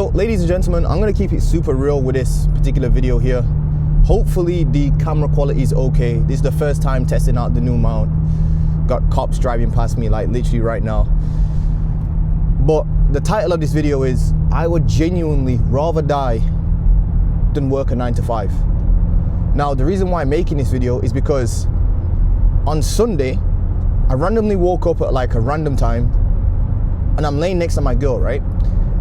So ladies and gentlemen, I'm gonna keep it super real with this particular video here. Hopefully the camera quality is okay. This is the first time testing out the new mount. Got cops driving past me like literally right now. But the title of this video is, I would genuinely rather die than work a 9 to 5. Now the reason why I'm making this video is because on Sunday, I randomly woke up at like a random time and I'm laying next to my girl, right?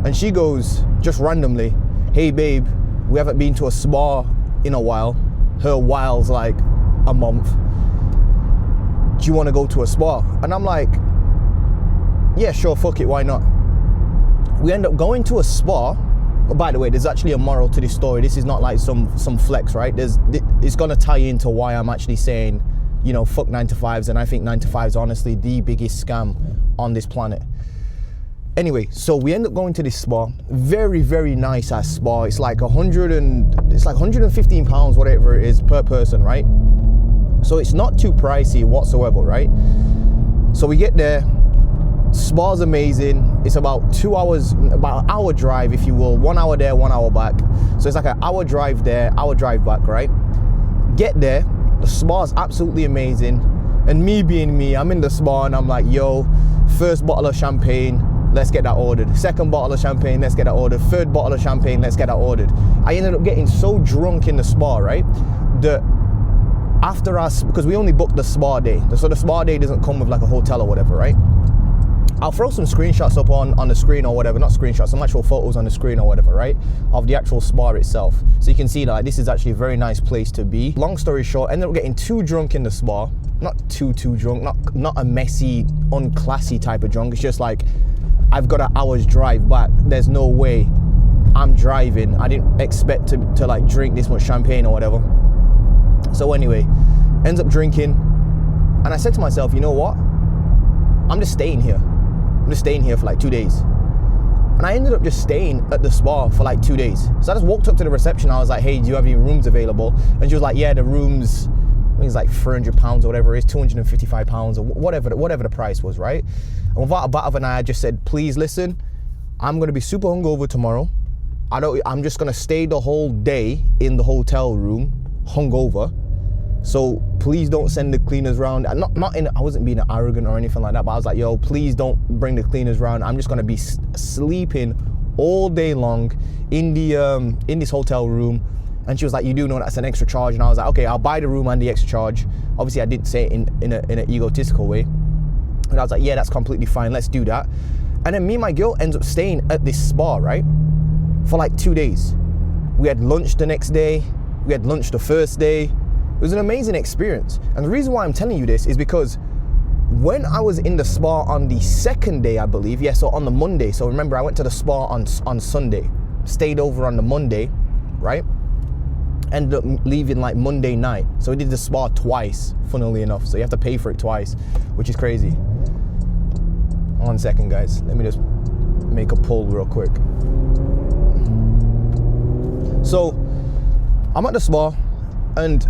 And she goes, just randomly, hey babe, we haven't been to a spa in a while. Her while's like a month. Do you want to go to a spa? And I'm like, yeah, sure, fuck it, why not? We end up going to a spa. By the way, there's actually a moral to this story. This is not like some flex, right? It's gonna tie into why I'm actually saying, you know, fuck 9 to 5s, and I think 9 to 5s are honestly the biggest scam on this planet. Anyway, so we end up going to this spa, very, very nice ass spa. It's like 115 pounds, whatever it is per person, right? So it's not too pricey whatsoever, right? So we get there, spa's amazing. It's about 2 hours, about an hour drive, if you will, 1 hour there, 1 hour back. So it's like an hour drive there, hour drive back, right? Get there, the spa's absolutely amazing. And me being me, I'm in the spa and I'm like, yo, first bottle of champagne, let's get that ordered. Second bottle of champagne, let's get that ordered. Third bottle of champagne, let's get that ordered. I ended up getting so drunk in the spa, right? That after us, because we only booked the spa day. So the spa day doesn't come with like a hotel or whatever, right? I'll throw some screenshots up on the screen or whatever, not screenshots, some actual photos on the screen or whatever, right? Of the actual spa itself. So you can see that like, this is actually a very nice place to be. Long story short, ended up getting too drunk in the spa. Not too drunk, not a messy, unclassy type of drunk. It's just like, I've got an hour's drive back. There's no way I'm driving. I didn't expect to like drink this much champagne or whatever. So anyway, ends up drinking. And I said to myself, you know what? I'm just staying here. I'm just staying here for like 2 days. And I ended up just staying at the spa for like 2 days. So I just walked up to the reception. I was like, hey, do you have any rooms available? And she was like, yeah, the rooms, I think it's like £300 or whatever it is, £255 or whatever the price was, right? And without a bat of an eye, I just said, please listen, I'm gonna be super hungover tomorrow. I'm just gonna stay the whole day in the hotel room, hungover. So please don't send the cleaners around. I wasn't being arrogant or anything like that, but I was like, yo, please don't bring the cleaners around. I'm just gonna be sleeping all day long in this hotel room. And she was like, you do know that's an extra charge? And I was like, okay, I'll buy the room and the extra charge. Obviously I didn't say it in an egotistical way. And I was like, yeah, that's completely fine, let's do that. And then me and my girl ends up staying at this spa, right? For like 2 days. We had lunch the next day. We had lunch the first day. It was an amazing experience. And the reason why I'm telling you this is because when I was in the spa on the second day, I believe, yeah, so on the Monday. So remember, I went to the spa on Sunday, stayed over on the Monday, right? Ended up leaving like Monday night. So we did the spa twice, funnily enough. So you have to pay for it twice, which is crazy. 1 second, guys. Let me just make a poll real quick. So I'm at the spa and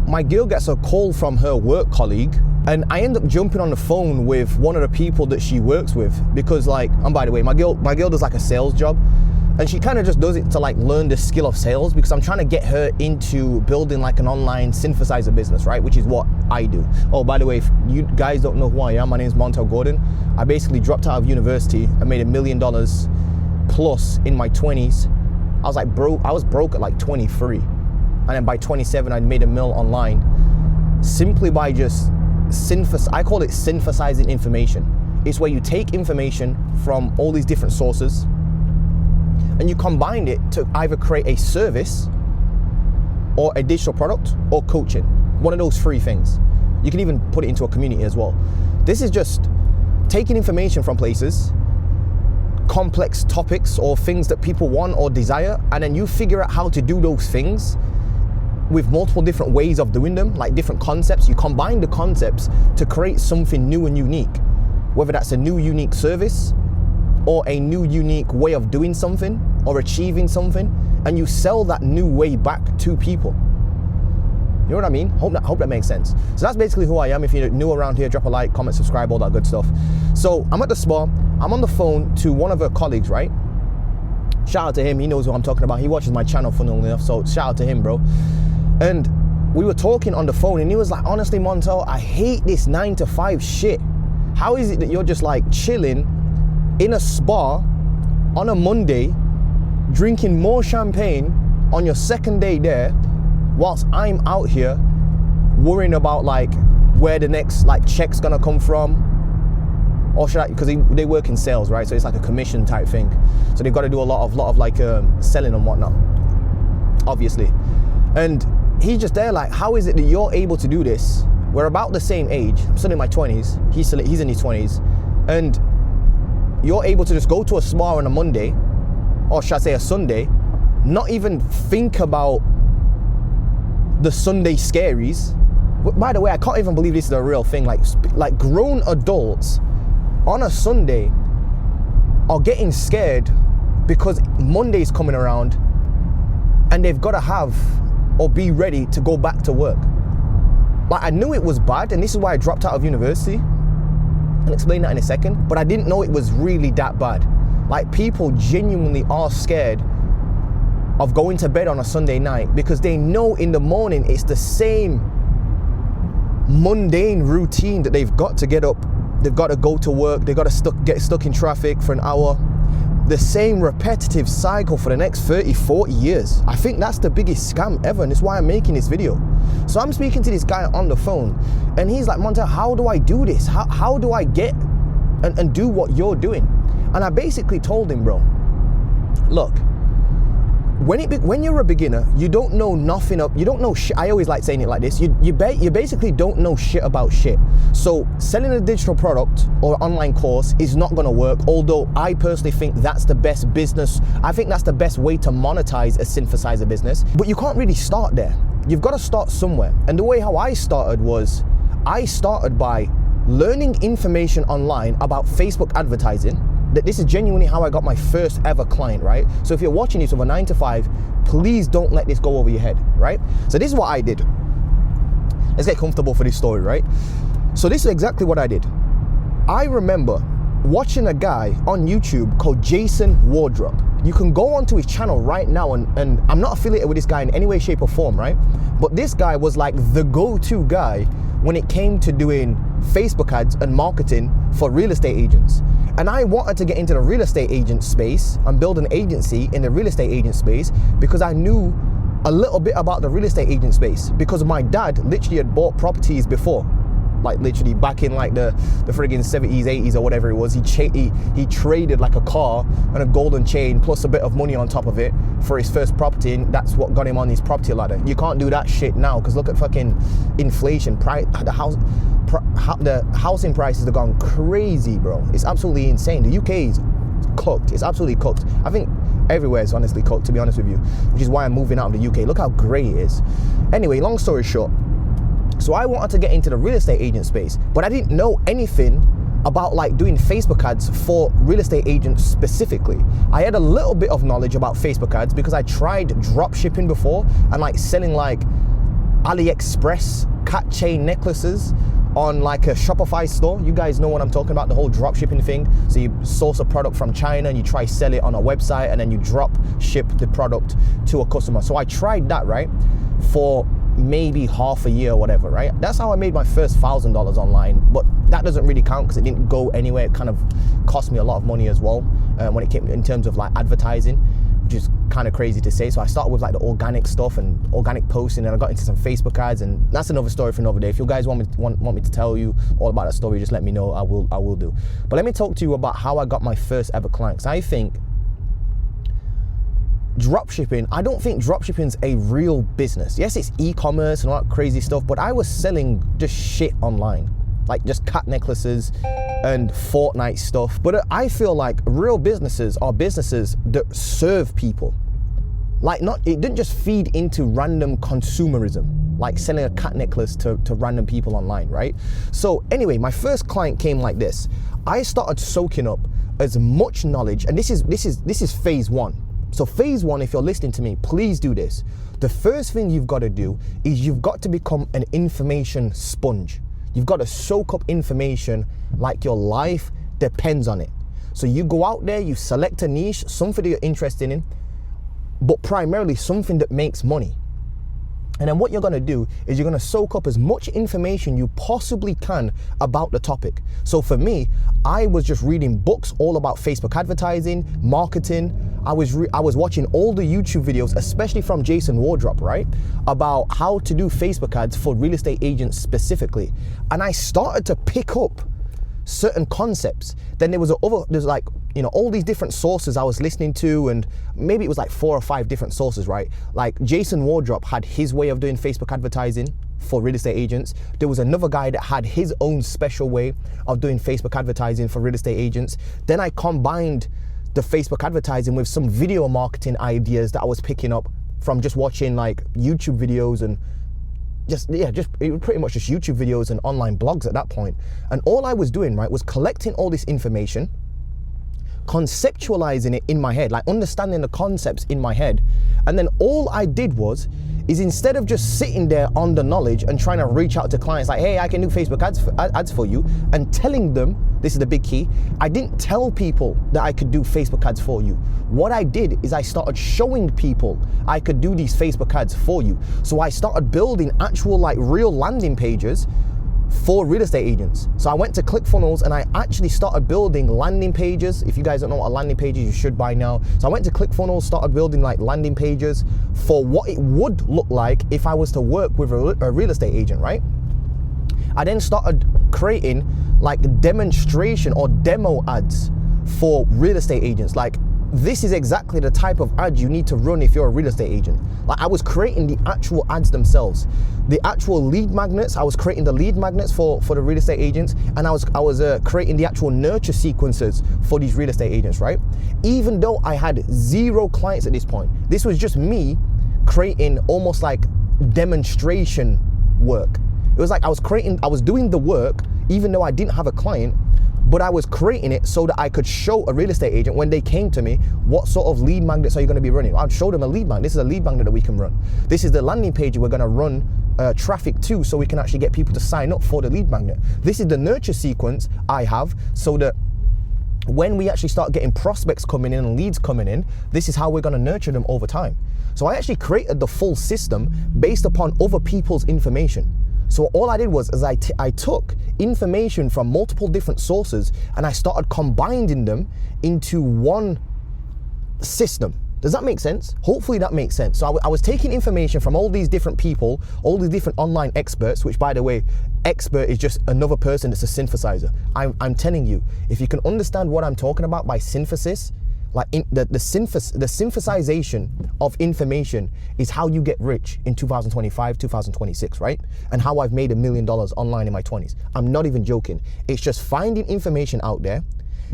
my girl gets a call from her work colleague, and I end up jumping on the phone with one of the people that she works with because like, and by the way, my girl does like a sales job. And she kind of just does it to like learn the skill of sales because I'm trying to get her into building like an online synthesizer business, right? Which is what I do. Oh, by the way, if you guys don't know who I am, my name is Montel Gordon. I basically dropped out of university. I made $1 million plus in my 20s. I was like broke. I was broke at like 23. And then by 27, I'd made $1 million online simply by just I call it synthesizing information. It's where you take information from all these different sources and you combine it to either create a service or a digital product or coaching. One of those 3 things. You can even put it into a community as well. This is just taking information from places, complex topics or things that people want or desire, and then you figure out how to do those things with multiple different ways of doing them, like different concepts. You combine the concepts to create something new and unique, whether that's a new unique service or a new unique way of doing something or achieving something, and you sell that new way back to people. You know what I mean? Hope that makes sense. So that's basically who I am. If you're new around here, drop a like, comment, subscribe, all that good stuff. So I'm at the spa. I'm on the phone to one of her colleagues, right? Shout out to him, he knows who I'm talking about. He watches my channel, funnily enough, so shout out to him, bro. And we were talking on the phone and he was like, honestly, Montel, I hate this 9 to 5 shit. How is it that you're just like chilling in a spa on a Monday, drinking more champagne on your second day there, whilst I'm out here worrying about like where the next like check's gonna come from? Or should I, because they work in sales, right? So it's like a commission type thing. So they've got to do a lot of like selling and whatnot, obviously. And he's just there like, how is it that you're able to do this? We're about the same age. I'm still in my 20s. He's in his 20s. And you're able to just go to a spa on a Monday, or should I say a Sunday, not even think about the Sunday scaries. By the way, I can't even believe this is a real thing. Like grown adults on a Sunday are getting scared because Monday's coming around and they've got to have or be ready to go back to work. Like, I knew it was bad, and this is why I dropped out of university. I'll explain that in a second, but I didn't know it was really that bad. Like, people genuinely are scared of going to bed on a Sunday night because they know in the morning it's the same mundane routine that they've got to get up. They've got to go to work, they've got to get stuck in traffic for an hour. The same repetitive cycle for the next 30, 40 years. I think that's the biggest scam ever, and it's why I'm making this video. So I'm speaking to this guy on the phone, and he's like, Montel, how do I do this? How do I get and do what you're doing? And I basically told him, bro, look, when you're a beginner, you don't know nothing up, you don't know shit. I always like saying it like this, you basically don't know shit about shit. So selling a digital product or online course is not gonna work, although I personally think that's the best business. I think that's the best way to monetize a synthesizer business, but you can't really start there. You've gotta start somewhere. And the way how I started was, I started by learning information online about Facebook advertising. This is genuinely how I got my first ever client, right? So if you're watching this with a 9 to 5, please don't let this go over your head, right? So this is what I did. Let's get comfortable for this story, right? So this is exactly what I did. I remember watching a guy on YouTube called Jason Wardrop. You can go onto his channel right now, and I'm not affiliated with this guy in any way, shape, or form, right? But this guy was like the go-to guy when it came to doing Facebook ads and marketing for real estate agents. And I wanted to get into the real estate agent space and build an agency in the real estate agent space because I knew a little bit about the real estate agent space because my dad literally had bought properties before. Like literally back in like the friggin' 70s, 80s or whatever it was, he traded like a car and a golden chain plus a bit of money on top of it for his first property, and that's what got him on his property ladder. You can't do that shit now because look at fucking inflation. The housing prices have gone crazy, bro. It's absolutely insane. The UK is cooked. It's absolutely cooked. I think everywhere is honestly cooked, to be honest with you, which is why I'm moving out of the UK. Look how grey it is. Anyway, long story short, so I wanted to get into the real estate agent space, but I didn't know anything about like doing Facebook ads for real estate agents specifically. I had a little bit of knowledge about Facebook ads because I tried drop shipping before and like selling like AliExpress cat chain necklaces on like a Shopify store. You guys know what I'm talking about, the whole drop shipping thing. So you source a product from China and you try sell it on a website and then you drop ship the product to a customer. So I tried that, right, for maybe half a year or whatever, right? That's how I made my first $1,000 online, but that doesn't really count because it didn't go anywhere. It kind of cost me a lot of money as well when it came in terms of like advertising, which is kind of crazy to say. So I started with like the organic stuff and organic posting, and I got into some Facebook ads, and that's another story for another day. If you guys want me to tell you all about that story, just let me know. I will do. But let me talk to you about how I got my first ever clients. I think dropshipping, I don't think dropshipping's a real business. Yes, it's e-commerce and all that crazy stuff, but I was selling just shit online, like just cat necklaces and Fortnite stuff. But I feel like real businesses are businesses that serve people. Like it didn't just feed into random consumerism, like selling a cat necklace to random people online, right? So anyway, my first client came like this. I started soaking up as much knowledge, and this is phase one. So phase one, if you're listening to me, please do this. The first thing you've got to do is you've got to become an information sponge. You've got to soak up information like your life depends on it. So you go out there, you select a niche, something that you're interested in, but primarily something that makes money. And then what you're gonna do is you're gonna soak up as much information you possibly can about the topic. So for me, I was just reading books all about Facebook advertising, marketing. I was watching all the YouTube videos, especially from Jason Wardrop, right? About how to do Facebook ads for real estate agents specifically. And I started to pick up certain concepts. Then there's like, you know, all these different sources I was listening to, and maybe it was like 4 or 5 different sources, right? Like Jason Wardrop had his way of doing Facebook advertising for real estate agents. There was another guy that had his own special way of doing Facebook advertising for real estate agents. Then I combined the Facebook advertising with some video marketing ideas that I was picking up from just watching like YouTube videos and it was pretty much just YouTube videos and online blogs at that point. And all I was doing, right, was collecting all this information, conceptualizing it in my head, like understanding the concepts in my head. And then all I did is instead of just sitting there on the knowledge and trying to reach out to clients like, hey, I can do Facebook ads for you, and telling them, this is the big key, I didn't tell people that I could do Facebook ads for you. What I did is I started showing people I could do these Facebook ads for you. So I started building actual like real landing pages for real estate agents. So I went to ClickFunnels and I actually started building landing pages. If you guys don't know what a landing page is, you should by now. So I went to ClickFunnels, started building like landing pages for what it would look like if I was to work with a real estate agent, right? I then started creating like demonstration or demo ads for real estate agents. Like, this is exactly the type of ad you need to run if you're a real estate agent. Like, I was creating the actual ads themselves, the actual lead magnets. I was creating the lead magnets for the real estate agents, and I was creating the actual nurture sequences for these real estate agents, right? Even though I had 0 clients at this point, this was just me creating almost like demonstration work. It was like I was doing the work even though I didn't have a client, but I was creating it so that I could show a real estate agent when they came to me, what sort of lead magnets are you going to be running? I'd show them a lead magnet. This is a lead magnet that we can run. This is the landing page we're going to run traffic to, so we can actually get people to sign up for the lead magnet. This is the nurture sequence I have, so that when we actually start getting prospects coming in and leads coming in, this is how we're going to nurture them over time. So I actually created the full system based upon other people's information. So all I did was I took information from multiple different sources and I started combining them into one system. Does that make sense? Hopefully that makes sense. So I was taking information from all these different people, all these different online experts, which by the way, expert is just another person that's a synthesizer. I'm telling you, if you can understand what I'm talking about by synthesis, like the synthesization of information is how you get rich in 2025, 2026, right? And how I've made $1 million online in my 20s. I'm not even joking. It's just finding information out there,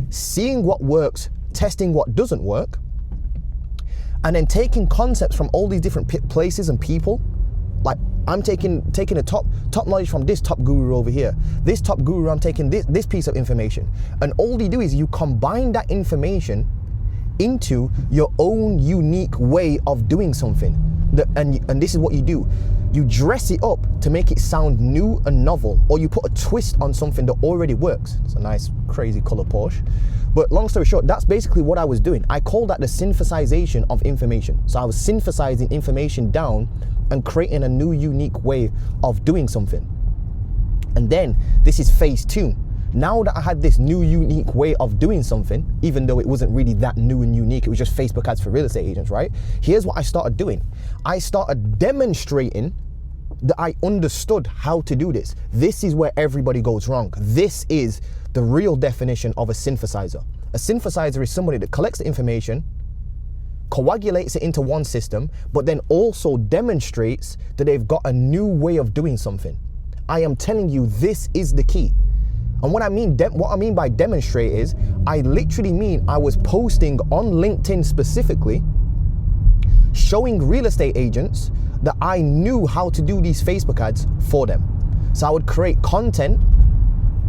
seeing what works, testing what doesn't work, and then taking concepts from all these different places and people. Like, I'm taking a top knowledge from this top guru over here. This top guru, I'm taking this piece of information. And all you do is you combine that information into your own unique way of doing something. And this is what you do. You dress it up to make it sound new and novel, or you put a twist on something that already works. It's a nice, crazy color Porsche. But long story short, that's basically what I was doing. I call that the synthesization of information. So I was synthesizing information down and creating a new, unique way of doing something. And then this is phase 2. Now that I had this new, unique way of doing something, even though it wasn't really that new and unique, it was just Facebook ads for real estate agents, right? Here's what I started doing. I started demonstrating that I understood how to do this. This is where everybody goes wrong. This is the real definition of a synthesizer. A synthesizer is somebody that collects the information, coagulates it into one system, but then also demonstrates that they've got a new way of doing something. I am telling you, this is the key. And what I mean by demonstrate is, I literally mean I was posting on LinkedIn specifically, showing real estate agents that I knew how to do these Facebook ads for them. So I would create content,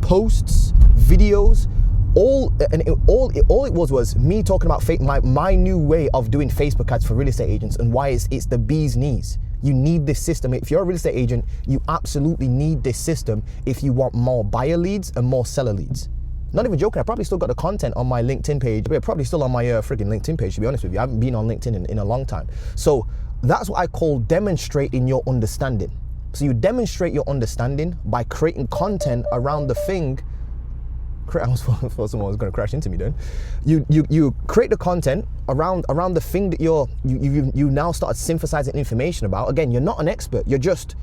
posts, videos, all it was me talking about my new way of doing Facebook ads for real estate agents and why it's the bee's knees. You need this system. If you're a real estate agent, you absolutely need this system if you want more buyer leads and more seller leads. Not even joking, I probably still got the content on my LinkedIn page, but probably still on my freaking LinkedIn page, to be honest with you. I haven't been on LinkedIn in a long time. So that's what I call demonstrating your understanding. So you demonstrate your understanding by creating content around the thing. I was thought someone was going to crash into me then. You create the content around the thing that you now start synthesizing information about. Again, you're not an expert. You're just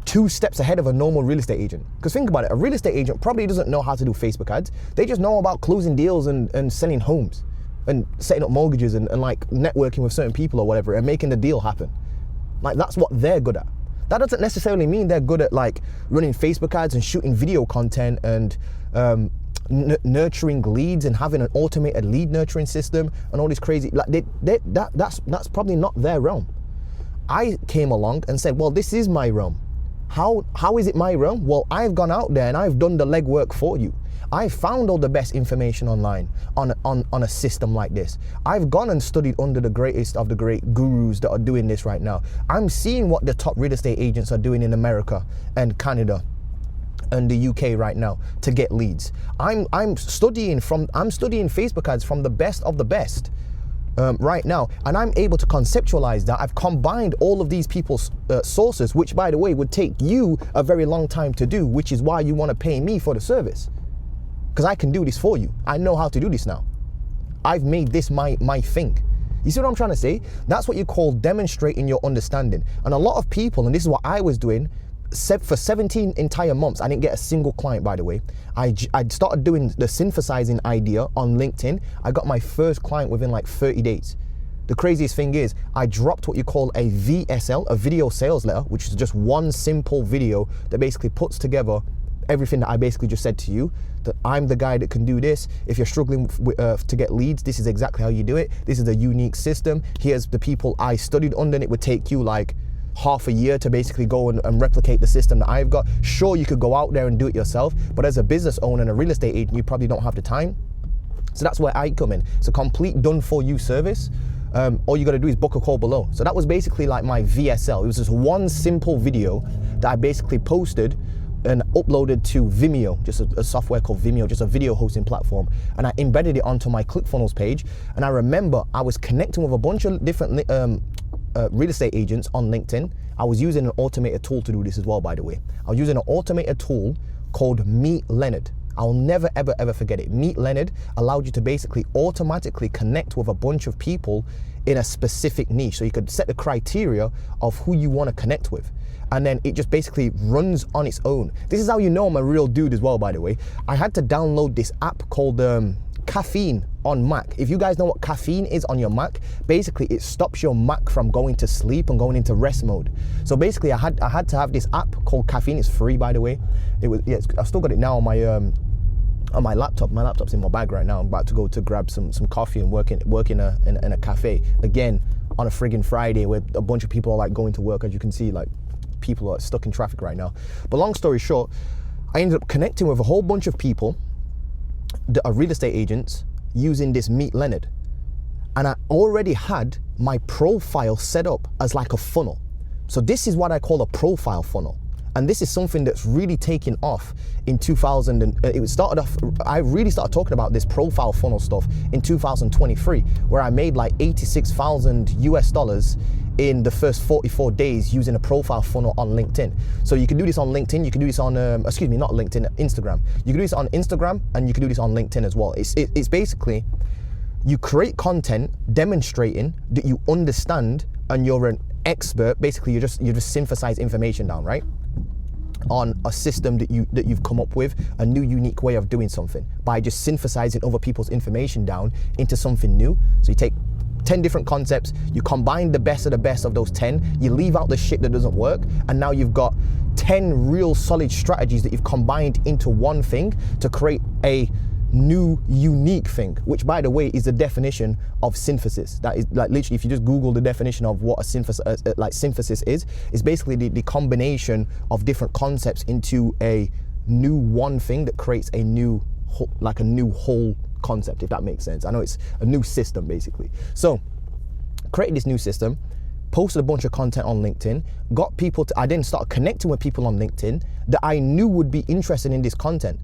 2 steps ahead of a normal real estate agent. Because think about it, a real estate agent probably doesn't know how to do Facebook ads. They just know about closing deals and selling homes and setting up mortgages and like networking with certain people or whatever and making the deal happen. Like that's what they're good at. That doesn't necessarily mean they're good at like running Facebook ads and shooting video content and nurturing leads and having an automated lead nurturing system and all this crazy, like that's probably not their realm. I came along and said, well, this is my realm. How is it my realm? Well, I've gone out there and I've done the legwork for you. I found all the best information online on a system like this. I've gone and studied under the greatest of the great gurus that are doing this right now. I'm seeing what the top real estate agents are doing in America and Canada and the UK right now to get leads. I'm studying Facebook ads from the best of the best right now, and I'm able to conceptualize that. I've combined all of these people's sources, which by the way would take you a very long time to do, which is why you want to pay me for the service, because I can do this for you. I know how to do this now. I've made this my thing. You see what I'm trying to say? That's what you call demonstrating your understanding. And a lot of people, and this is what I was doing, for 17 entire months, I didn't get a single client, by the way. I started doing the synthesizing idea on LinkedIn. I got my first client within like 30 days. The craziest thing is I dropped what you call a VSL, a video sales letter, which is just one simple video that basically puts together everything that I basically just said to you, that I'm the guy that can do this. If you're struggling to get leads, this is exactly how you do it. This is a unique system. Here's the people I studied under, and it would take you like half a year to basically go and replicate the system that I've got. Sure, you could go out there and do it yourself, but as a business owner and a real estate agent, you probably don't have the time. So that's where I come in. It's a complete done for you service. All you got to do is book a call below. So that was basically like my VSL. It was just one simple video that I basically posted and uploaded to Vimeo, just a software called Vimeo, just a video hosting platform. And I embedded it onto my ClickFunnels page. And I remember I was connecting with a bunch of different real estate agents on LinkedIn. I was using an automated tool to do this as well, by the way. I was using an automated tool called Meet Leonard. I'll never, ever, ever forget it. Meet Leonard allowed you to basically automatically connect with a bunch of people in a specific niche. So you could set the criteria of who you want to connect with. And then it just basically runs on its own. This is how you know I'm a real dude as well, by the way. I had to download this app called Caffeine on Mac. If you guys know what caffeine is on your Mac, basically it stops your Mac from going to sleep and going into rest mode. So basically I had to have this app called Caffeine. It's free, by the way. I've still got it now on my laptop. My laptop's in my bag right now. I'm about to go to grab some coffee and work in a cafe again on a friggin' Friday where a bunch of people are like going to work. As you can see, like people are stuck in traffic right now. But long story short, I ended up connecting with a whole bunch of people that are real estate agents using this Meet Leonard. And I already had my profile set up as like a funnel. So this is what I call a profile funnel. And this is something that's really taken off in 2000. And I really started talking about this profile funnel stuff in 2023, where I made like $86,000 US in the first 44 days using a profile funnel on LinkedIn. So you can do this on LinkedIn, you can do this on, not LinkedIn, Instagram. You can do this on Instagram and you can do this on LinkedIn as well. It's basically, you create content demonstrating that you understand and you're an expert. Basically, you just synthesize information down, right? On a system that you've come up with, a new unique way of doing something by just synthesizing other people's information down into something new. So you take 10 different concepts, you combine the best of those 10, you leave out the shit that doesn't work, and now you've got 10 real solid strategies that you've combined into one thing to create a new unique thing, which by the way is the definition of synthesis. That is like literally, if you just Google the definition of what a synthesis is basically the combination of different concepts into a new one thing that creates a new whole concept, if that makes sense. I know it's a new system basically. So created this new system, posted a bunch of content on LinkedIn, I then started connecting with people on LinkedIn that I knew would be interested in this content.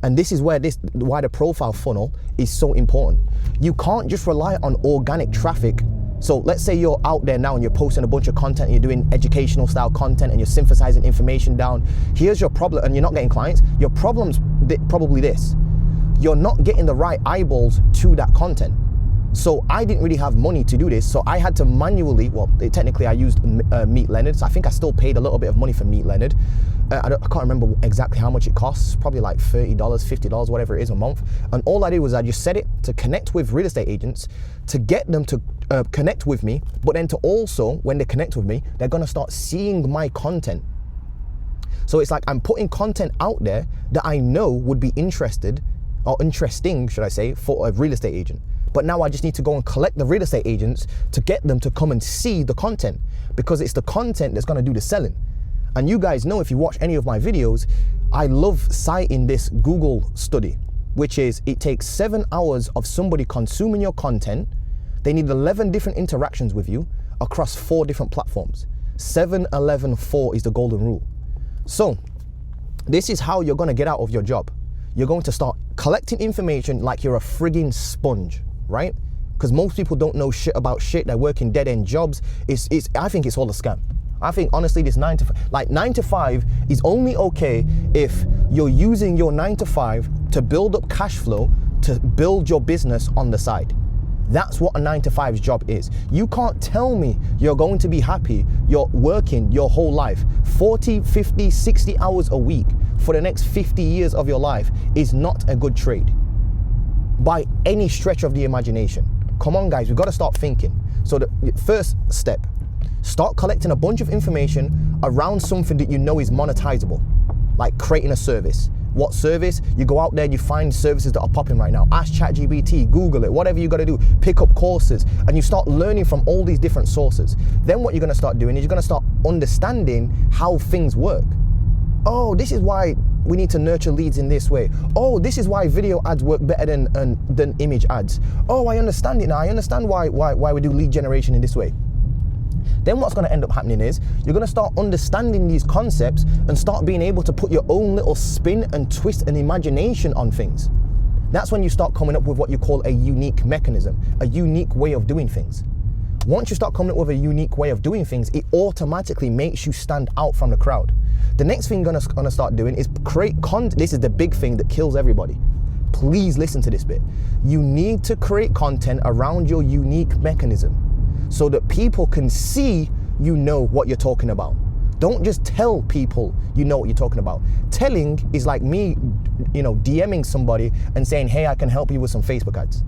And this is why the profile funnel is so important. You can't just rely on organic traffic. So let's say you're out there now and you're posting a bunch of content and you're doing educational style content and you're synthesizing information down. Here's your problem, and you're not getting clients. Your problem's probably this. You're not getting the right eyeballs to that content. So I didn't really have money to do this, so I had to manually, technically I used Meet Leonard, so I think I still paid a little bit of money for Meet Leonard. I can't remember exactly how much it costs, probably like $30, $50, whatever it is a month. And all I did was I just set it to connect with real estate agents, to get them to connect with me, but then to also, when they connect with me, they're gonna start seeing my content. So it's like I'm putting content out there that I know would be interesting, should I say, for a real estate agent. But now I just need to go and collect the real estate agents to get them to come and see the content, because it's the content that's gonna do the selling. And you guys know, if you watch any of my videos, I love citing this Google study, which is it takes 7 hours of somebody consuming your content. They need 11 different interactions with you across 4 different platforms. 7, 11, 4 is the golden rule. So this is how you're gonna get out of your job. You're going to start collecting information like you're a frigging sponge, right? Because most people don't know shit about shit. They're working dead-end jobs. I think it's all a scam. I think honestly this 9 to 5 is only okay if you're using your 9 to 5 to build up cash flow, to build your business on the side. That's what a 9 to 5's job is. You can't tell me you're going to be happy, you're working your whole life, 40, 50, 60 hours a week for the next 50 years of your life is not a good trade by any stretch of the imagination. Come on guys, we've got to start thinking. So the first step, start collecting a bunch of information around something that you know is monetizable, like creating a service. What service? You go out there and you find services that are popping right now. Ask ChatGPT, Google it, whatever you got to do. Pick up courses and you start learning from all these different sources. Then what you're going to start doing is you're going to start understanding how things work. Oh, this is why we need to nurture leads in this way. Oh, this is why video ads work better than image ads. Oh, I understand it now. I understand why we do lead generation in this way. Then what's going to end up happening is you're going to start understanding these concepts and start being able to put your own little spin and twist and imagination on things. That's when you start coming up with what you call a unique mechanism, a unique way of doing things. Once you start coming up with a unique way of doing things, it automatically makes you stand out from the crowd. The next thing you're going to start doing is create content. This is the big thing that kills everybody. Please listen to this bit. You need to create content around your unique mechanism, so that people can see you know what you're talking about. Don't just tell people you know what you're talking about. Telling is like me, DMing somebody and saying, hey, I can help you with some Facebook ads.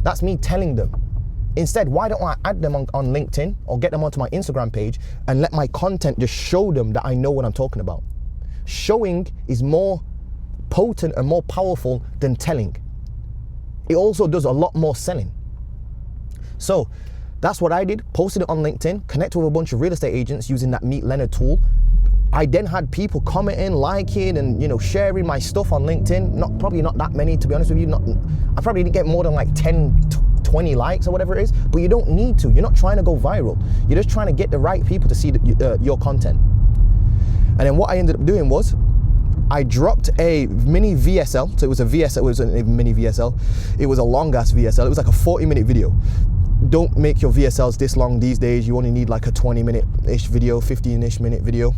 That's me telling them. Instead, why don't I add them on LinkedIn or get them onto my Instagram page and let my content just show them that I know what I'm talking about. Showing is more potent and more powerful than telling. It also does a lot more selling. So that's what I did, posted it on LinkedIn, connected with a bunch of real estate agents using that Meet Leonard tool. I then had people commenting, liking, and sharing my stuff on LinkedIn. Probably not that many, to be honest with you. I probably didn't get more than like 10, 20 likes or whatever it is, but you don't need to. You're not trying to go viral. You're just trying to get the right people to see your content. And then what I ended up doing was, I dropped a mini VSL. So it was a VSL, it wasn't a mini VSL. It was a long ass VSL. It was like a 40-minute video. Don't make your VSLs this long these days. You only need like a 20-minute-ish video, 15-ish minute video,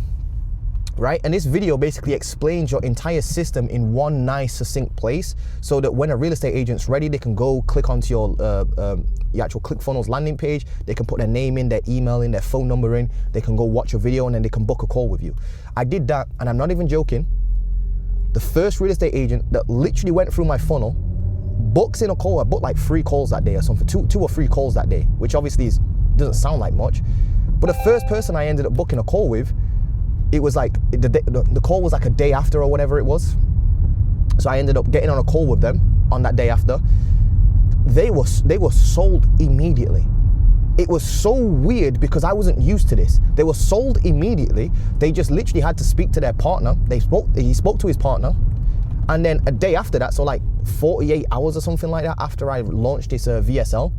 right? And this video basically explains your entire system in one nice, succinct place, so that when a real estate agent's ready, they can go click onto your actual ClickFunnels landing page. They can put their name in, their email in, their phone number in. They can go watch your video and then they can book a call with you. I did that, and I'm not even joking. The first real estate agent that literally went through my funnel books in a call. I booked like 3 calls that day or something, two or three calls that day, which obviously doesn't sound like much. But the first person I ended up booking a call with, it was like, the call was like a day after or whatever it was. So I ended up getting on a call with them on that day after. They were sold immediately. It was so weird because I wasn't used to this. They were sold immediately. They just literally had to speak to their partner. He spoke to his partner. And then a day after that, so like 48 hours or something like that, after I launched this VSL,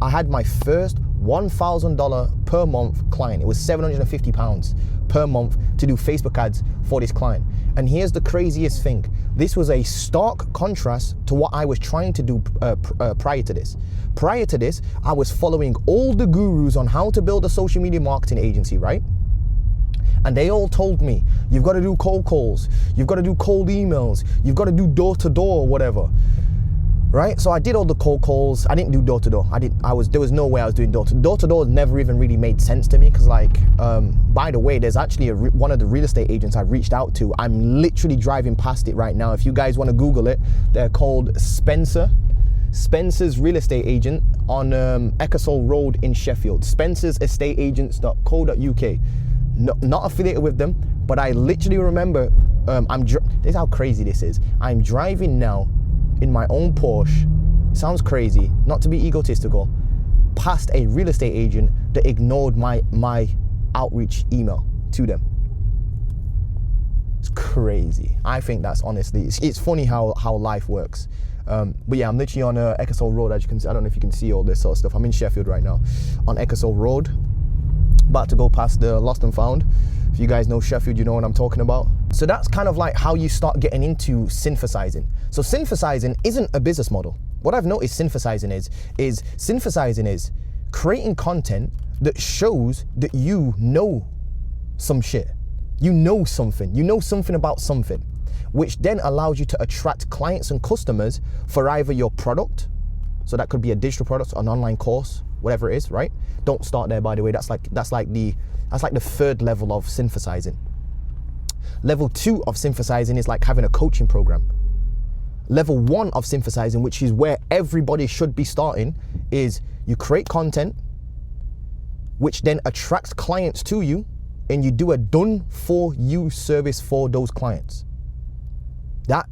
I had my first $1,000 per month client. It was £750 per month to do Facebook ads for this client. And here's the craziest thing. This was a stark contrast to what I was trying to do prior to this. Prior to this, I was following all the gurus on how to build a social media marketing agency, right? And they all told me, you've got to do cold calls, you've got to do cold emails, you've got to do door-to-door or whatever. Right? So I did all the cold calls. I didn't do door-to-door. There was no way I was doing door-to-door. Door-to-door never even really made sense to me because, like, by the way, there's actually one of the real estate agents I reached out to. I'm literally driving past it right now. If you guys want to Google it, they're called Spencer's Real Estate Agent on Ecclesall Road in Sheffield. Spencer'sEstateAgents.co.uk. Not affiliated with them, but I literally remember, this is how crazy this is. I'm driving now in my own Porsche, sounds crazy, not to be egotistical, past a real estate agent that ignored my outreach email to them. It's crazy. I think that's honestly, it's funny how life works. But yeah, I'm literally on Ecclesall Road, as you can see. I don't know if you can see all this sort of stuff. I'm in Sheffield right now, on Ecclesall Road, about to go past the Lost and Found. If you guys know Sheffield, you know what I'm talking about. So that's kind of like how you start getting into synthesizing. So synthesizing isn't a business model. What I've noticed synthesizing is creating content that shows that you know some shit. You know something about something, which then allows you to attract clients and customers for either your product. So that could be a digital product, an online course, whatever it is, right? Don't start there, by the way. That's like the third level of synthesizing. Level 2 of synthesizing is like having a coaching program. Level 1 of synthesizing, which is where everybody should be starting, is you create content, which then attracts clients to you, and you do a done for you service for those clients. That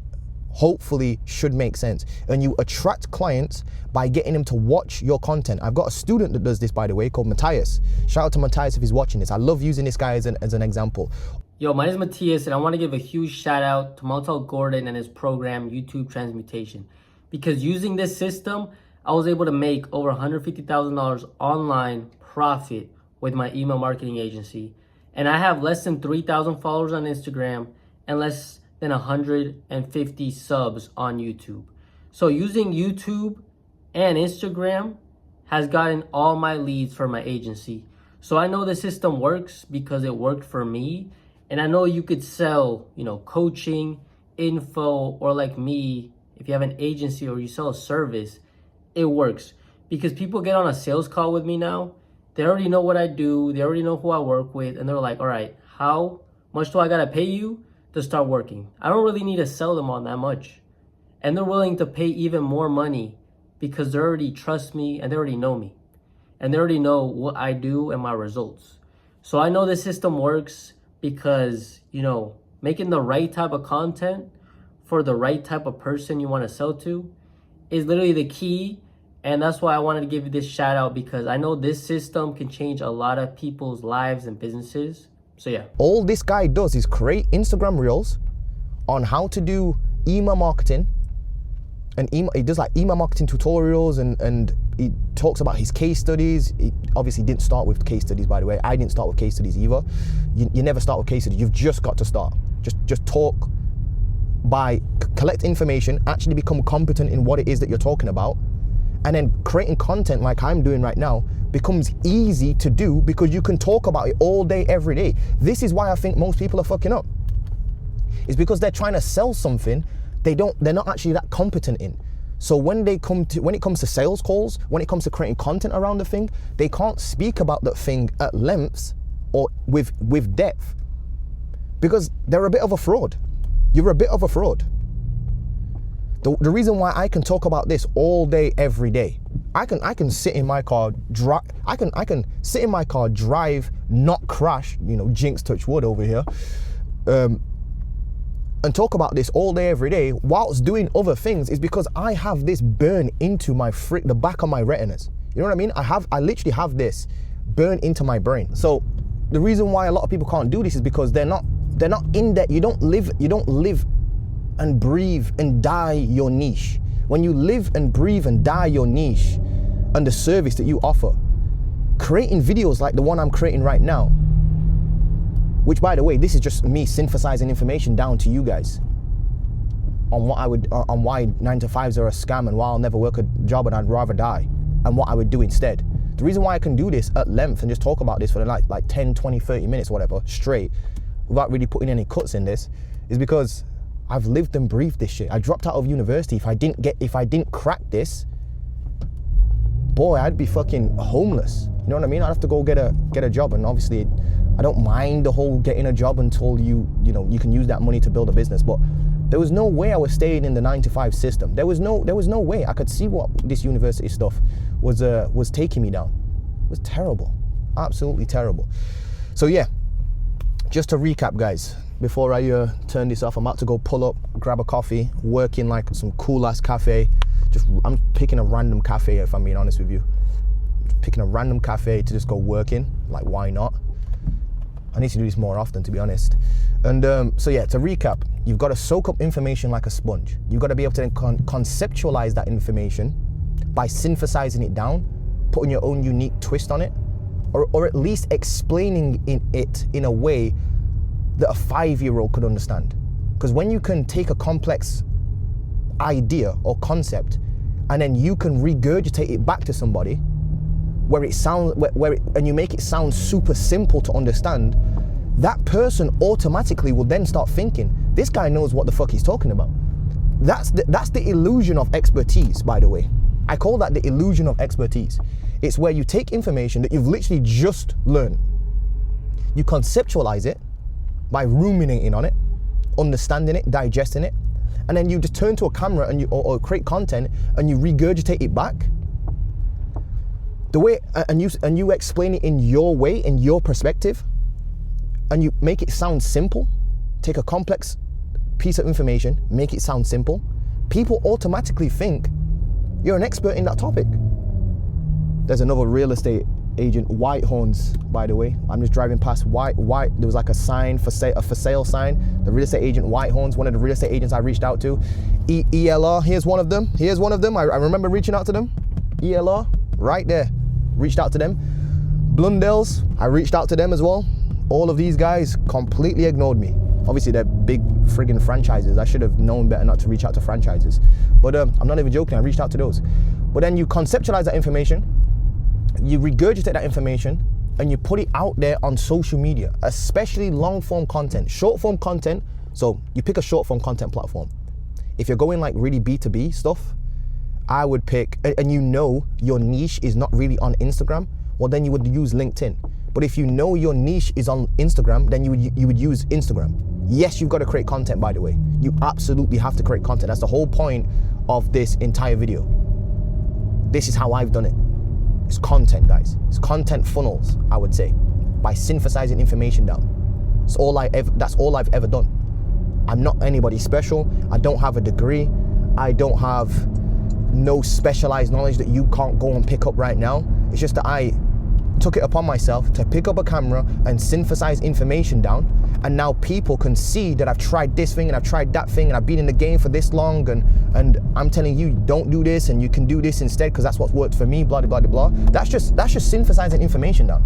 hopefully should make sense. And you attract clients by getting them to watch your content. I've got a student that does this, by the way, called Matthias. Shout out to Matthias if he's watching this. I love using this guy as an example. Yo, my name is Matthias, and I want to give a huge shout out to Montel Gordon and his program, YouTube Transmutation. Because using this system, I was able to make over $150,000 online profit with my email marketing agency. And I have less than 3,000 followers on Instagram and less than 150 subs on YouTube. So using YouTube and Instagram has gotten all my leads for my agency. So I know the system works because it worked for me. And I know you could sell, coaching, info, or like me, if you have an agency or you sell a service, it works. Because people get on a sales call with me now, they already know what I do, they already know who I work with, and they're like, all right, how much do I gotta pay you to start working? I don't really need to sell them on that much. And they're willing to pay even more money because they already trust me and they already know me. And they already know what I do and my results. So I know the system works because, making the right type of content for the right type of person you want to sell to is literally the key. And that's why I wanted to give you this shout out, because I know this system can change a lot of people's lives and businesses. So yeah. All this guy does is create Instagram reels on how to do email marketing. And he does like email marketing tutorials, and he talks about his case studies. He obviously didn't start with case studies, by the way. I didn't start with case studies either. You never start with case studies. You've just got to start. Just talk, collect information, actually become competent in what it is that you're talking about. And then creating content like I'm doing right now becomes easy to do because you can talk about it all day, every day. This is why I think most people are fucking up. It's because they're trying to sell something they're not actually that competent in. So when it comes to sales calls, when it comes to creating content around the thing, they can't speak about that thing at length or with depth because they're a bit of a fraud. You're a bit of a fraud. The reason why I can talk about this all day, every day, I can sit in my car, drive, I can sit in my car, drive, not crash, jinx, touch wood over here, and talk about this all day, every day, whilst doing other things, is because I have this burn into the back of my retinas. You know what I mean? I literally have this burn into my brain. So the reason why a lot of people can't do this is because they're not in that. You don't live and breathe and die your niche. When you live and breathe and die your niche and the service that you offer, creating videos like the one I'm creating right now Which, by the way, this is just me synthesizing information down to you guys on why 9-to-5s are a scam and why I'll never work a job and I'd rather die, and what I would do instead. The reason why I can do this at length and just talk about this for like 10, 20, 30 minutes, whatever, straight, without really putting any cuts in this, is because I've lived and breathed this shit. I dropped out of university. If I didn't crack this, boy, I'd be fucking homeless. You know what I mean? I'd have to go get a job, and obviously I don't mind the whole getting a job until you can use that money to build a business, but there was no way I was staying in the 9-to-5 system. There was no way. I could see what this university stuff was taking me down. It was terrible, absolutely terrible. So yeah, just to recap, guys, before I turn this off, I'm about to go pull up, grab a coffee, work in like some cool ass cafe. I'm picking a random cafe, if I'm being honest with you. Just picking a random cafe to just go work in. Like, why not? I need to do this more often, to be honest. And so yeah, to recap, you've got to soak up information like a sponge. You've got to be able to then conceptualize that information by synthesizing it down, putting your own unique twist on it, or at least explaining it in a way that a 5-year-old could understand. Because when you can take a complex idea or concept and then you can regurgitate it back to somebody and you make it sound super simple to understand, that person automatically will then start thinking, this guy knows what the fuck he's talking about. That's the illusion of expertise, by the way. I call that the illusion of expertise. It's where you take information that you've literally just learned, you conceptualize it by ruminating on it, understanding it, digesting it, and then you just turn to a camera and or create content and you regurgitate it back. The way and you explain it in your way, in your perspective, and you make it sound simple. Take a complex piece of information, make it sound simple. People automatically think you're an expert in that topic. There's another real estate agent, Whitehorns, by the way. I'm just driving past White. There was like a sign for sale sign. The real estate agent Whitehorns, one of the real estate agents I reached out to. ELR, here's one of them. I remember reaching out to them. ELR, right there. Reached out to them. Blundell's, I reached out to them as well. All of these guys completely ignored me. Obviously, they're big friggin' franchises. I should have known better not to reach out to franchises. But I'm not even joking, I reached out to those. But then you conceptualize that information, you regurgitate that information, and you put it out there on social media, especially long form content, short form content. So you pick a short form content platform. If you're going like really B2B stuff, I would pick, and you know your niche is not really on Instagram, well then you would use LinkedIn. But if you know your niche is on Instagram, then you would use Instagram. Yes, you've got to create content, by the way. You absolutely have to create content. That's the whole point of this entire video. This is how I've done it. It's content, guys. It's content funnels, I would say, by synthesizing information down. That's all I've ever done. I'm not anybody special. I don't have a degree. I don't have no specialized knowledge that you can't go and pick up right now. It's just that I took it upon myself to pick up a camera and synthesize information down, and now people can see that I've tried this thing and I've tried that thing and I've been in the game for this long, and I'm telling you, don't do this and you can do this instead because that's what worked for me, blah blah blah blah. That's just synthesizing information down.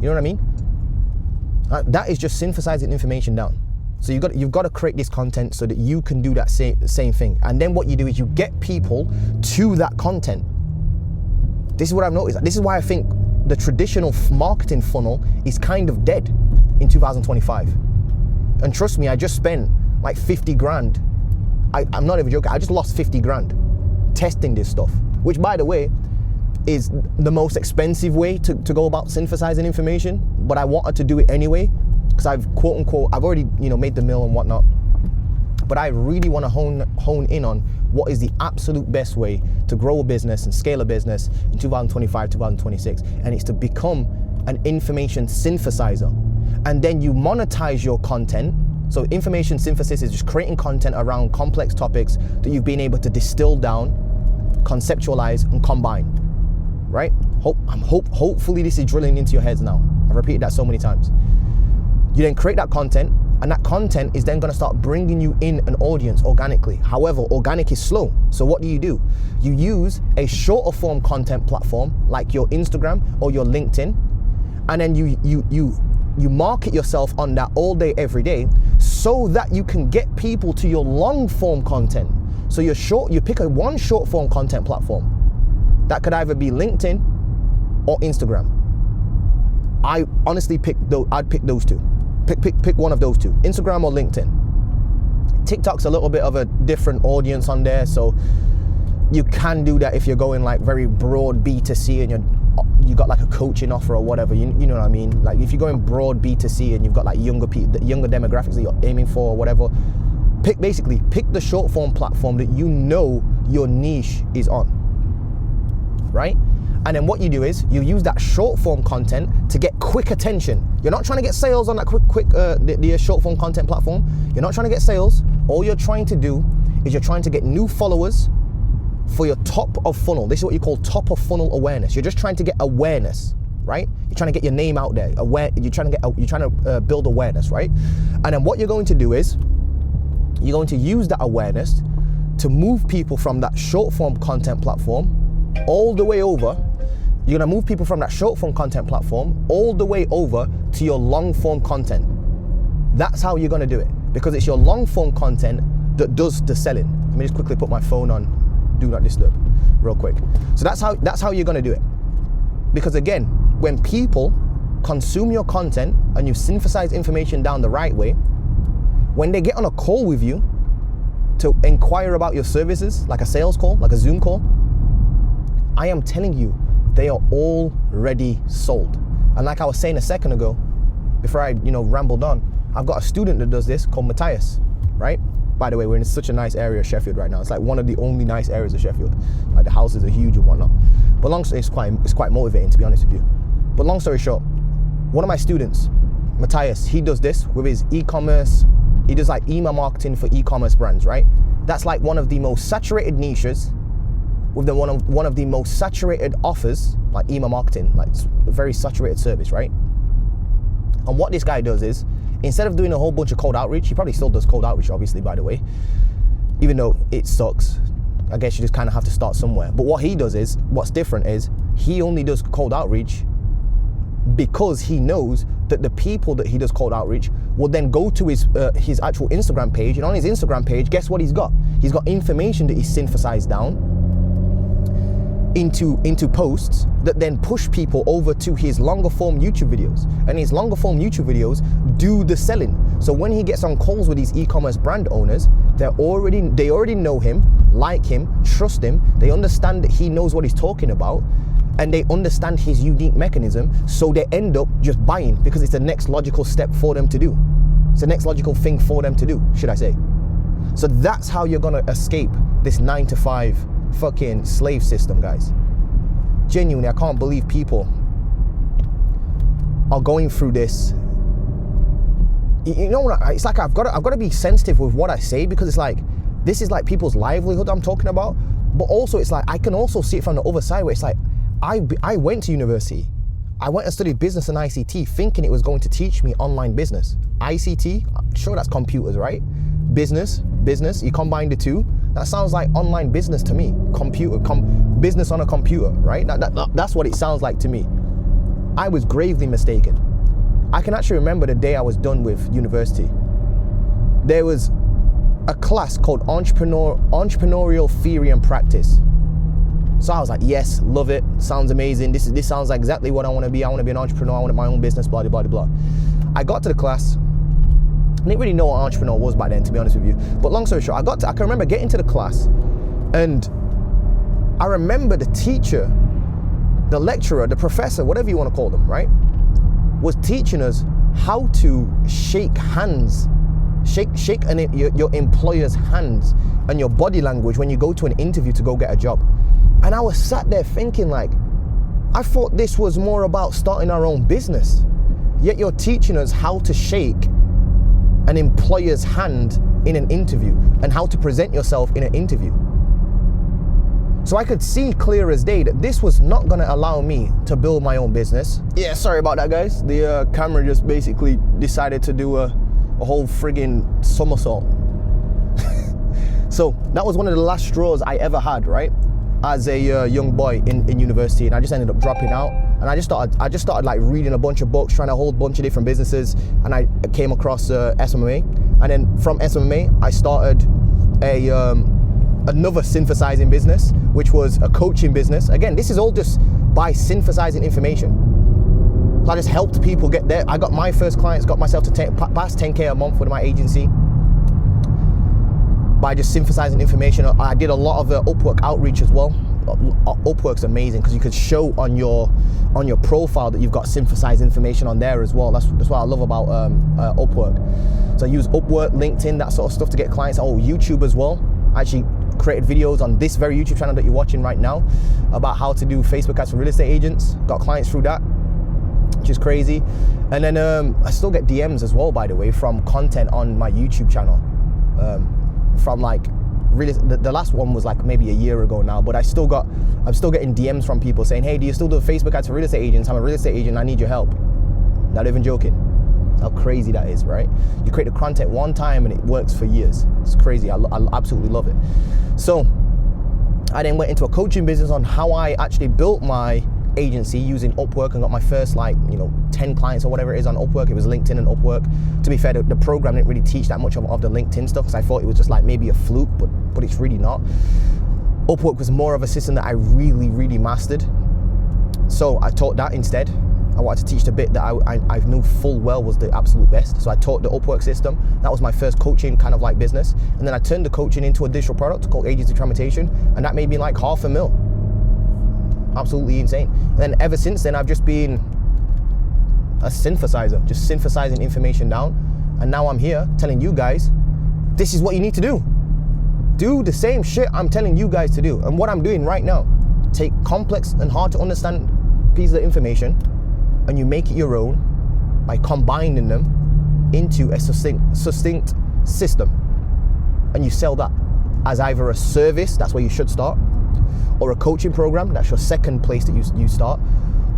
You know what I mean? That is just synthesizing information down. So you've got to create this content so that you can do that same thing. And then what you do is you get people to that content. This is what I've noticed. This is why I think the traditional marketing funnel is kind of dead in 2025. And trust me, I just spent like 50 grand. I'm not even joking. I just lost 50 grand testing this stuff, which, by the way, is the most expensive way to go about synthesizing information. But I wanted to do it anyway because I've quote unquote, I've already made the mill and whatnot. But I really want to hone in on what is the absolute best way to grow a business and scale a business in 2025, 2026. And it's to become an information synthesizer. And then you monetize your content. So information synthesis is just creating content around complex topics that you've been able to distill down, conceptualize, and combine, right? Hopefully this is drilling into your heads now. I've repeated that so many times. You then create that content, and that content is then going to start bringing you in an audience organically. However, organic is slow. So what do? You use a shorter form content platform like your Instagram or your LinkedIn, and then you you market yourself on that all day, every day, so that you can get people to your long form content. So you pick one short form content platform. That could either be LinkedIn or Instagram. I honestly I'd pick those two. Pick one of those two, Instagram or LinkedIn. TikTok's a little bit of a different audience on there, so you can do that if you're going like very broad B2C and you got like a coaching offer or whatever, you know what I mean? Like if you're going broad B2C and you've got like younger demographics that you're aiming for or whatever, pick the short form platform that you know your niche is on, right? And then what you do is you use that short form content to get quick attention. You're not trying to get sales on that the short form content platform. You're not trying to get sales. All you're trying to do is you're trying to get new followers for your top of funnel. This is what you call top of funnel awareness. You're just trying to get awareness, right? You're trying to get your name out there. You're trying to build awareness, right? And then what you're going to do is you're going to use that awareness to move people from that short form content platform all the way over. You're gonna move people from that short form content platform all the way over to your long form content. That's how you're gonna do it, because it's your long form content that does the selling. Let me just quickly put my phone on do not disturb real quick. So that's how you're gonna do it. Because again, when people consume your content and you synthesize information down the right way, when they get on a call with you to inquire about your services, like a sales call, like a Zoom call, I am telling you, they are already sold. And like I was saying a second ago, before I rambled on, I've got a student that does this called Matthias, right? By the way, we're in such a nice area of Sheffield right now. It's like one of the only nice areas of Sheffield. Like the houses are huge and whatnot. But it's quite motivating, to be honest with you. But long story short, one of my students, Matthias, he does this with his e-commerce. He does like email marketing for e-commerce brands, right? That's like one of the most saturated niches, with one of the most saturated offers, like email marketing, like a very saturated service, right? And what this guy does is, instead of doing a whole bunch of cold outreach, he probably still does cold outreach, obviously, by the way, even though it sucks. I guess you just kind of have to start somewhere. But what he does is, what's different is, he only does cold outreach because he knows that the people that he does cold outreach will then go to his actual Instagram page, and on his Instagram page, guess what he's got? He's got information that he's synthesized down into posts that then push people over to his longer form YouTube videos. And his longer form YouTube videos do the selling. So when he gets on calls with these e-commerce brand owners, they already know him, like him, trust him, they understand that he knows what he's talking about, and they understand his unique mechanism, so they end up just buying because it's the next logical step for them to do. It's the next logical thing for them to do, should I say. So that's how you're gonna escape this 9-to-5 fucking slave system, guys. Genuinely, I can't believe people are going through this. You know what? It's like I've got to be sensitive with what I say, because it's like this is like people's livelihood I'm talking about. But also, it's like I can also see it from the other side, where it's like I went to university. I went and studied business and ICT, thinking it was going to teach me online business. ICT, I'm sure that's computers, right? Business, you combine the two. That sounds like online business to me. Business on a computer, right? That's what it sounds like to me. I was gravely mistaken. I can actually remember the day I was done with university. There was a class called Entrepreneurial Theory and Practice. So I was like, yes, love it, sounds amazing. This sounds like exactly what I want to be. I want to be an entrepreneur. I want my own business, blah, blah, blah, blah. I got to the class. I didn't really know what an entrepreneur was by then, to be honest with you. But long story short, I can remember getting to the class, and I remember the teacher, the lecturer, the professor, whatever you want to call them, right, was teaching us how to shake hands, shake your employer's hands and your body language when you go to an interview to go get a job. And I was sat there thinking, like, I thought this was more about starting our own business, yet you're teaching us how to shake an employer's hand in an interview and how to present yourself in an interview. So I could see clear as day that this was not gonna allow me to build my own business. Yeah, sorry about that, guys. The camera just basically decided to do a whole friggin' somersault. So that was one of the last straws I ever had, right? As a young boy in university, and I just ended up dropping out. And I just started like reading a bunch of books, trying a whole bunch of different businesses, and I came across SMMA. And then from SMMA, I started another synthesizing business, which was a coaching business. Again, this is all just by synthesizing information. So I just helped people get there. I got my first clients, got myself to past 10K a month with my agency by just synthesizing information. I did a lot of Upwork outreach as well. Upwork's amazing because you could show on your profile that you've got synthesized information on there as well. That's what I love about Upwork. So I use Upwork, LinkedIn, that sort of stuff to get clients. Oh, YouTube as well. I actually created videos on this very YouTube channel that you're watching right now about how to do Facebook ads for real estate agents. Got clients through that, which is crazy. And then I still get DMs as well, by the way, from content on my YouTube channel. From like the last one was like maybe a year ago now, but I'm still getting DMs from people saying, hey, do you still do Facebook ads for real estate agents? I'm a real estate agent, I need your help. Not even joking. That's how crazy that is, right? You create the content one time and it works for years. It's crazy. I absolutely love it. So I then went into a coaching business on how I actually built my agency using Upwork and got my first 10 clients or whatever it is on Upwork. It was LinkedIn and Upwork. To be fair, the program didn't really teach that much of the LinkedIn stuff because I thought it was just like maybe a fluke, but it's really not. Upwork was more of a system that I really, really mastered. So I taught that instead. I wanted to teach the bit that I knew full well was the absolute best. So I taught the Upwork system. That was my first coaching kind of like business. And then I turned the coaching into a digital product called Agency Transmutation, and that made me like $500,000. Absolutely insane. And then ever since then, I've just been a synthesizer, just synthesizing information down. And now I'm here telling you guys, this is what you need to do. Do the same shit I'm telling you guys to do. And what I'm doing right now, take complex and hard to understand pieces of information and you make it your own by combining them into a succinct system. And you sell that as either a service, that's where you should start, or a coaching program, that's your second place that you start,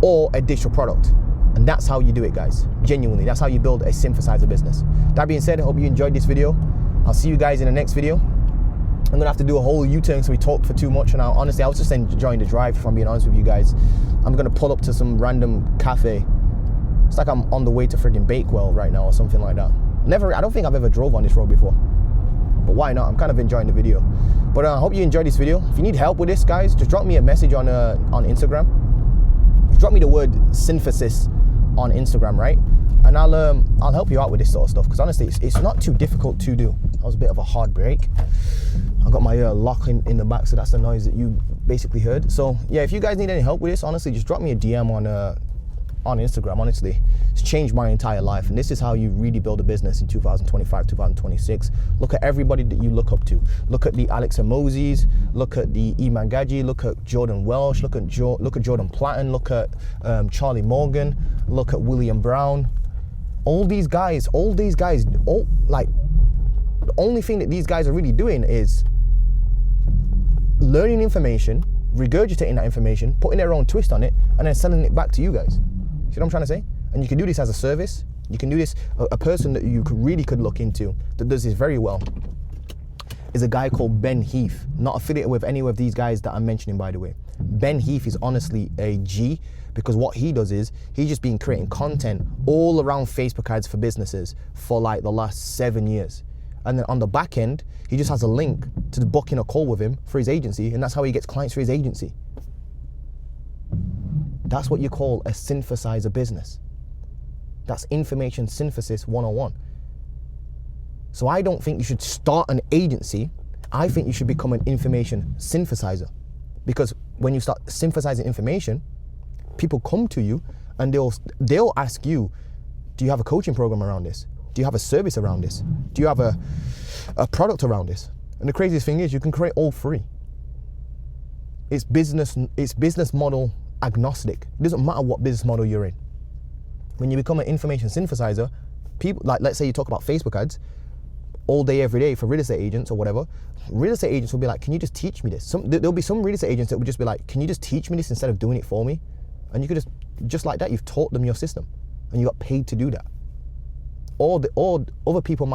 or a digital product. And that's how you do it, guys. Genuinely, that's how you build a synthesizer business. That being said, I hope you enjoyed this video. I'll see you guys in the next video. I'm gonna have to do a whole U-turn so we talked for too much, and honestly, I was just enjoying the drive, if I'm being honest with you guys. I'm gonna pull up to some random cafe. It's like I'm on the way to freaking Bakewell right now or something like that. I don't think I've ever drove on this road before. But why not? I'm kind of enjoying the video. But I hope you enjoyed this video. If you need help with this, guys, just drop me a message on Instagram. Just drop me the word synthesis on Instagram, right? And I'll help you out with this sort of stuff, because honestly, it's not too difficult to do. That was a bit of a hard break. I got my lock in the back, so that's the noise that you basically heard. So yeah, if you guys need any help with this, honestly, just drop me a DM on Instagram. Honestly, it's changed my entire life, and this is how you really build a business in 2025, 2026. Look at everybody that you look up to. Look at the Alex Moses, look at the Iman Gaji, look at Jordan Welsh, look at Jordan Platten, look at Charlie Morgan, look at William Brown. All these guys, the only thing that these guys are really doing is learning information, regurgitating that information, putting their own twist on it, and then selling it back to you guys. See what I'm trying to say? And you can do this as a service. You can do this. A person that you really could look into that does this very well is a guy called Ben Heath. Not affiliated with any of these guys that I'm mentioning, by the way. Ben Heath is honestly a G, because what he does is he's just been creating content all around Facebook ads for businesses for like the last 7 years. And then on the back end, he just has a link to booking a call with him for his agency, and that's how he gets clients for his agency. That's what you call a synthesizer business. That's information synthesis 101. So I don't think you should start an agency. I think you should become an information synthesizer, because when you start synthesizing information, people come to you and they'll ask you, do you have a coaching program around this? Do you have a service around this? Do you have a product around this? And the craziest thing is you can create all three. It's business model agnostic. It doesn't matter what business model you're in. When you become an information synthesizer, people, like let's say you talk about Facebook ads all day, every day for real estate agents or whatever, real estate agents will be like, can you just teach me this? There'll be some real estate agents that would just be like, can you just teach me this instead of doing it for me? And you could just like that, you've taught them your system and you got paid to do that. Or other people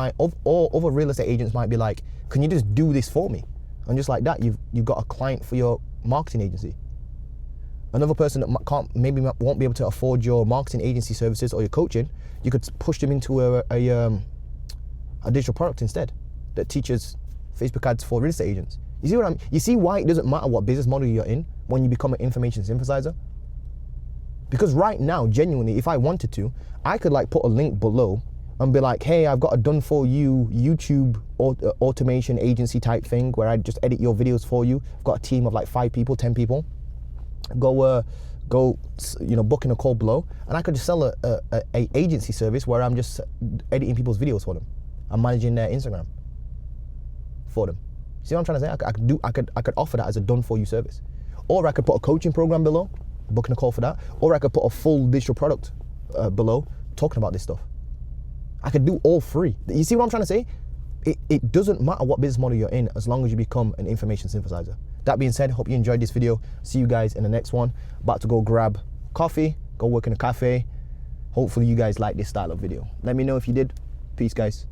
or other real estate agents might be like, can you just do this for me? And just like that, you've got a client for your marketing agency. Another person that won't be able to afford your marketing agency services or your coaching, you could push them into a digital product instead that teaches Facebook ads for real estate agents. You see why it doesn't matter what business model you're in when you become an information synthesizer? Because right now, genuinely, if I wanted to, I could like put a link below and be like, hey, I've got a done for you YouTube automation agency type thing where I just edit your videos for you. I've got a team of like 5 people, 10 people. Go book in a call below, and I could just sell a agency service where I'm just editing people's videos for them. I'm managing their Instagram for them. See what I'm trying to say? I could offer that as a done for you service, or I could put a coaching program below, booking a call for that, or I could put a full digital product below talking about this stuff. I could do all 3. You see what I'm trying to say? It doesn't matter what business model you're in as long as you become an information synthesizer. That being said, hope you enjoyed this video. See you guys in the next one. About to go grab coffee, go work in a cafe. Hopefully you guys like this style of video. Let me know if you did. Peace, guys.